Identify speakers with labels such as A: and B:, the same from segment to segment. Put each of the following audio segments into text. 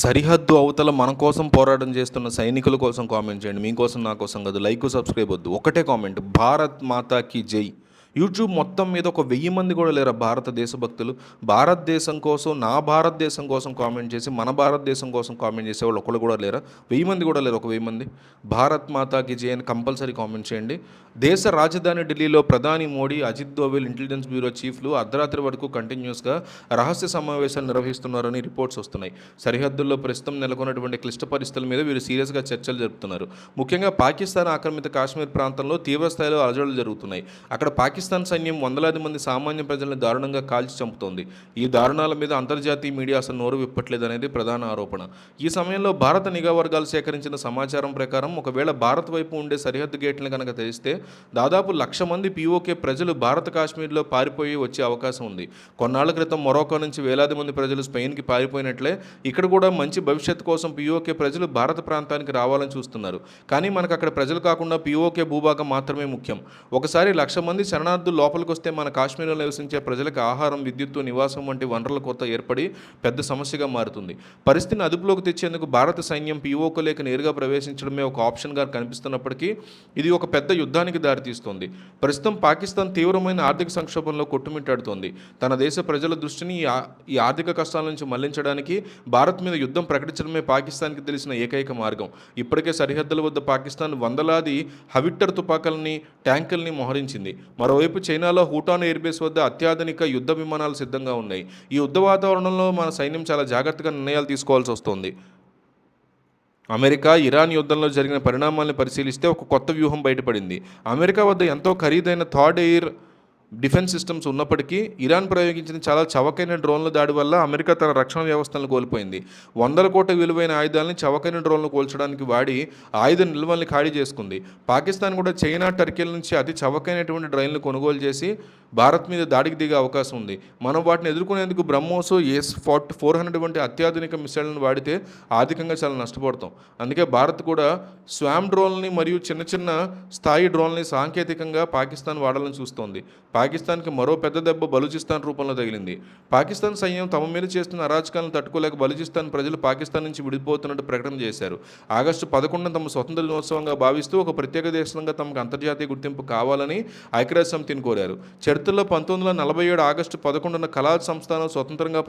A: సరిహద్దు అవతల మన కోసం పోరాటం చేస్తున్న సైనికుల కోసం కామెంట్ చేయండి. మీకోసం నా కోసం కాదు. లైక్ సబ్స్క్రైబ్ వద్దు. ఒకటే కామెంట్, భారత్ మాతాకి జై. యూట్యూబ్ మొత్తం మీద ఒక 1000 మంది కూడా లేరు భారతదేశ భక్తులు. భారతదేశం కోసం, నా భారతదేశం కోసం కామెంట్ చేసి, మన భారతదేశం కోసం కామెంట్ చేసేవాళ్ళు ఒకళ్ళు కూడా లేరా? 1000 మంది కూడా లేరు. ఒక 1000 మంది భారత్ మాతాకి జై అని కంపల్సరీ కామెంట్ చేయండి. దేశ రాజధాని ఢిల్లీలో ప్రధాని మోడీ, అజిత్ దోవెల్, ఇంటెలిజెన్స్ బ్యూరో చీఫ్లు అర్ధరాత్రి వరకు కంటిన్యూస్గా రహస్య సమావేశాలు నిర్వహిస్తున్నారని రిపోర్ట్స్ వస్తున్నాయి. సరిహద్దుల్లో ప్రస్తుతం నెలకొన్నటువంటి క్లిష్ట పరిస్థితుల మీద వీరు సీరియస్గా చర్చలు జరుపుతున్నారు. ముఖ్యంగా పాకిస్తాన్ ఆక్రమిత కాశ్మీర్ ప్రాంతంలో తీవ్ర స్థాయిలో అలజడులు జరుగుతున్నాయి. అక్కడ పాకిస్తాన్ సైన్యం వందలాది మంది సామాన్య ప్రజలను దారుణంగా కాల్చి చంపుతోంది. ఈ దారుణాల మీద అంతర్జాతీయ మీడియా అసలు నోరు విప్పట్లేదనేది ప్రధాన ఆరోపణ. ఈ సమయంలో భారత నిఘా వర్గాలు సేకరించిన సమాచారం ప్రకారం ఒకవేళ భారత్ వైపు ఉండే సరిహద్దు గేట్లను కనుక తెరిస్తే దాదాపు 1,00,000 మంది పీఓకే ప్రజలు భారత కాశ్మీర్లో పారిపోయి వచ్చే అవకాశం ఉంది. కొన్నాళ్ల క్రితం మొరాకో నుంచి వేలాది మంది ప్రజలు స్పెయిన్కి పారిపోయినట్లే ఇక్కడ కూడా మంచి భవిష్యత్తు కోసం పీఓకే ప్రజలు భారత ప్రాంతానికి రావాలని చూస్తున్నారు. కానీ మనకు అక్కడ ప్రజలు కాకుండా పీఓకే భూభాగం మాత్రమే ముఖ్యం. ఒకసారి 1,00,000 మంది శరణార్థులు లోపలికి వస్తే మన కాశ్మీర్లో నివసించే ప్రజలకు ఆహారం, విద్యుత్తు, నివాసం వంటి వనరుల కొరత ఏర్పడి పెద్ద సమస్యగా మారుతుంది. పరిస్థితిని అదుపులోకి తెచ్చేందుకు భారత సైన్యం పీఓకేలోకి నేరుగా ప్రవేశించడమే ఒక ఆప్షన్గా కనిపిస్తున్నప్పటికీ ఇది ఒక పెద్ద యుద్ధానికి దారితీస్తోంది. ప్రస్తుతం పాకిస్తాన్ తీవ్రమైన ఆర్థిక సంక్షోభంలో కొట్టుమిట్టాడుతోంది. తన దేశ ప్రజల దృష్టిని ఈ ఆర్థిక కష్టాల నుంచి మళ్లించడానికి భారత్ మీద యుద్ధం ప్రకటించడమే పాకిస్తాన్కి తెలిసిన ఏకైక మార్గం. ఇప్పటికే సరిహద్దుల వద్ద పాకిస్తాన్ వందలాది హవిట్టర్ తుపాకుల్ని, ట్యాంకుల్ని మోహరించింది. మరోవైపు చైనాలో హూటాన్ ఎయిర్బేస్ వద్ద అత్యాధునిక యుద్ధ విమానాలు సిద్ధంగా ఉన్నాయి. ఈ యుద్ధ వాతావరణంలో మన సైన్యం చాలా జాగ్రత్తగా నిర్ణయాలు తీసుకోవాల్సి వస్తుంది. అమెరికా ఇరాన్ యుద్ధంలో జరిగిన పరిణామాలను పరిశీలిస్తే ఒక కొత్త వ్యూహం బయటపడింది. అమెరికా వద్ద ఎంతో ఖరీదైన థర్డ్ ఎయిర్ డిఫెన్స్ సిస్టమ్స్ ఉన్నప్పటికీ ఇరాన్ ప్రయోగించిన చాలా చవకైన డ్రోన్ల దాడి వల్ల అమెరికా తన రక్షణ వ్యవస్థలను కోల్పోయింది. 100 కోట్ల విలువైన ఆయుధాలని చవకైన డ్రోన్లు కోల్చడానికి వాడి ఆయుధ నిల్వల్ని ఖాళీ చేసుకుంది. పాకిస్తాన్ కూడా చైనా, టర్కీల నుంచి అతి చవకైనటువంటి డ్రోన్లు కొనుగోలు చేసి భారత్ మీద దాడికి దిగే అవకాశం ఉంది. మనం వాటిని ఎదుర్కొనేందుకు బ్రహ్మోస్, S-400 వంటి అత్యాధునిక మిసైళ్లను వాడితే ఆర్థికంగా చాలా నష్టపోతాం. అందుకే భారత్ కూడా స్వామ్ డ్రోన్లని మరియు చిన్న చిన్న స్థాయి డ్రోన్లని సాంకేతికంగా పాకిస్తాన్ వాడాలని చూస్తోంది. పాకిస్తాన్కి మరో పెద్ద దెబ్బ బలూచిస్తాన్ రూపంలో తగిలింది. పాకిస్తాన్ సైన్యం తమ మీద చేస్తున్న అరాచకాలను తట్టుకోలేక బలూచిస్తాన్ ప్రజలు పాకిస్తాన్ నుంచి విడిపోతున్నట్టు ప్రకటన చేశారు. ఆగస్టు 11 తమ స్వతంత్ర దినోత్సవంగా భావిస్తూ ఒక ప్రత్యేక దేశంగా తమకు అంతర్జాతీయ గుర్తింపు కావాలని ఐక్యరాజ్య సమితిని కోరారు. చరిత్రలో 1947 ఆగస్టు 11 కలాల్ సంస్థానం స్వతంత్రంగా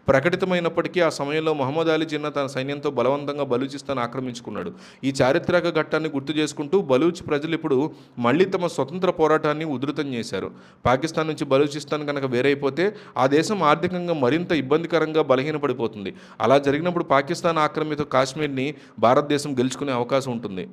A: ప్రకటితమైనప్పటికీ ఆ సమయంలో మహమ్మద్ అలీ జిన్నా తన సైన్యంతో బలవంతంగా బలూచిస్తాన్ ఆక్రమించుకున్నాడు. ఈ చారిత్రక ఘట్టాన్ని గుర్తు చేసుకుంటూ బలూచ్ ప్రజలు ఇప్పుడు మళ్ళీ తమ స్వతంత్ర పోరాటాన్ని ఉధృతం చేశారు. పాకిస్తాన్ నుంచి బలూచిస్తాన్ కనుక వేరైపోతే ఆ దేశం ఆర్థికంగా మరింత ఇబ్బందికరంగా బలహీనపడిపోతుంది. అలా జరిగినప్పుడు పాకిస్తాన్ ఆక్రమిత కాశ్మీర్ని భారతదేశం గెలుచుకునే అవకాశం ఉంటుంది.